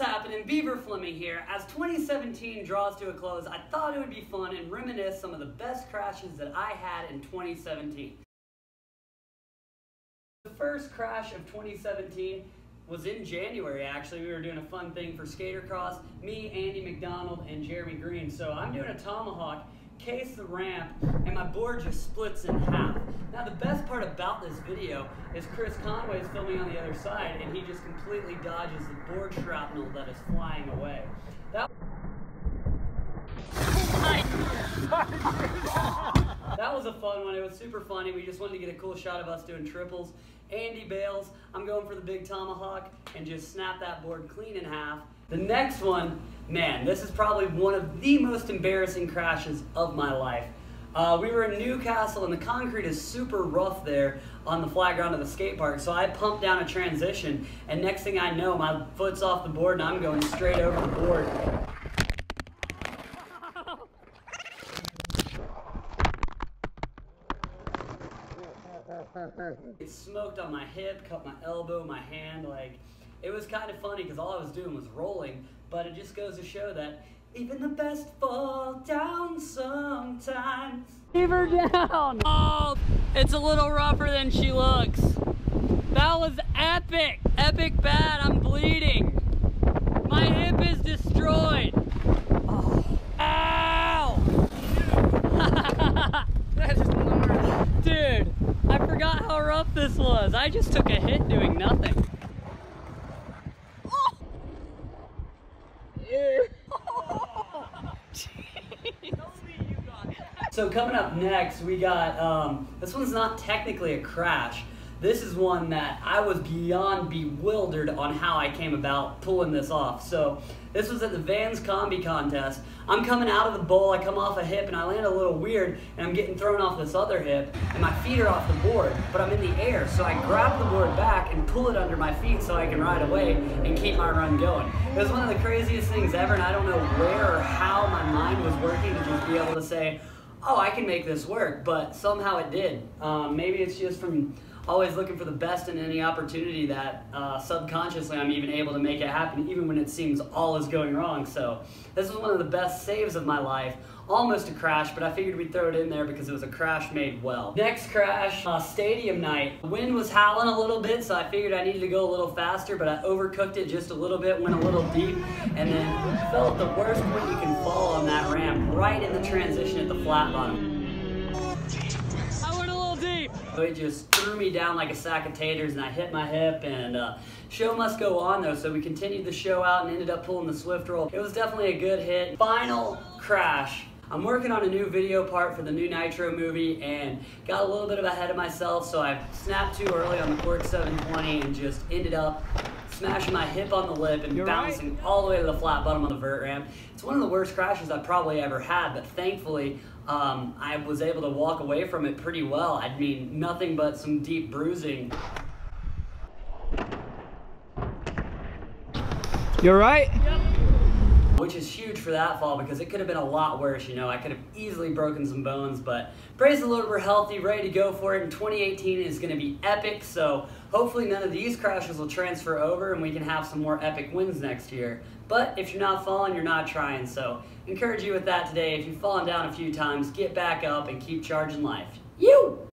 happening? Beaver Fleming here. As 2017 draws to a close, I thought it would be fun and reminisce some of the best crashes that I had in 2017. The first crash of 2017 was in January, actually. We were doing a fun thing for Skatercross, me, Andy McDonald, and Jeremy Green. So I'm doing a tomahawk, case the ramp, and my board just splits in half. Now the best part about this video is Chris Conway is filming on the other side, and he just completely dodges the board shrapnel that is flying away. That was a fun one. It was super funny. We just wanted to get a cool shot of us doing triples. Andy bails. I'm going for the big tomahawk and just snap that board clean in half. The next one, man, this is probably one of the most embarrassing crashes of my life. We were in Newcastle and the concrete is super rough there on the flat ground of the skate park, so I pumped down a transition, and next thing I know, my foot's off the board and I'm going straight over the board. It smoked on my hip, cut my elbow, my hand. Like, it was kind of funny because all I was doing was rolling, but it just goes to show that even the best fall down sometimes. Leave her down! Oh, it's a little rougher than she looks. That was epic! Epic bad, I'm bleeding. My hip is destroyed. Oh. Ow! That is gnarly. Dude, I forgot how rough this was. I just took a hit doing nothing. Oh. Yeah. So coming up next, we got, this one's not technically a crash. This is one that I was beyond bewildered on how I came about pulling this off. So this was at the Vans Combi contest. I'm coming out of the bowl, I come off a hip and I land a little weird and I'm getting thrown off this other hip and my feet are off the board, but I'm in the air. So I grab the board back and pull it under my feet so I can ride away and keep my run going. It was one of the craziest things ever, and I don't know where or how my mind was working to just be able to say, oh, I can make this work, but somehow it did. Maybe it's just from always looking for the best in any opportunity that subconsciously I'm even able to make it happen, even when it seems all is going wrong. So this was one of the best saves of my life. Almost a crash, but I figured we'd throw it in there because it was a crash made well. Next crash, stadium night. The wind was howling a little bit, so I figured I needed to go a little faster, but I overcooked it just a little bit, went a little deep, and then fell at the worst point you can fall on that ramp, right in the transition at the flat bottom. So it just threw me down like a sack of taters and I hit my hip, and show must go on though, so we continued the show out and ended up pulling the Swift roll. It was definitely a good hit. Final crash. I'm working on a new video part for the new Nitro movie and got a little bit of ahead of myself, so I snapped too early on the Cork 720 and just ended up smashing my hip on the lip and bouncing all the way to the flat bottom of the vert ramp. It's one of the worst crashes I've probably ever had, but thankfully I was able to walk away from it pretty well. I mean, nothing but some deep bruising. You're right? Yep. Which is huge for that fall because it could have been a lot worse, you know. I could have easily broken some bones, but praise the Lord, we're healthy, ready to go for it. And 2018 is going to be epic, so hopefully none of these crashes will transfer over and we can have some more epic wins next year. But if you're not falling, you're not trying, so encourage you with that today. If you've fallen down a few times, get back up and keep charging life. You!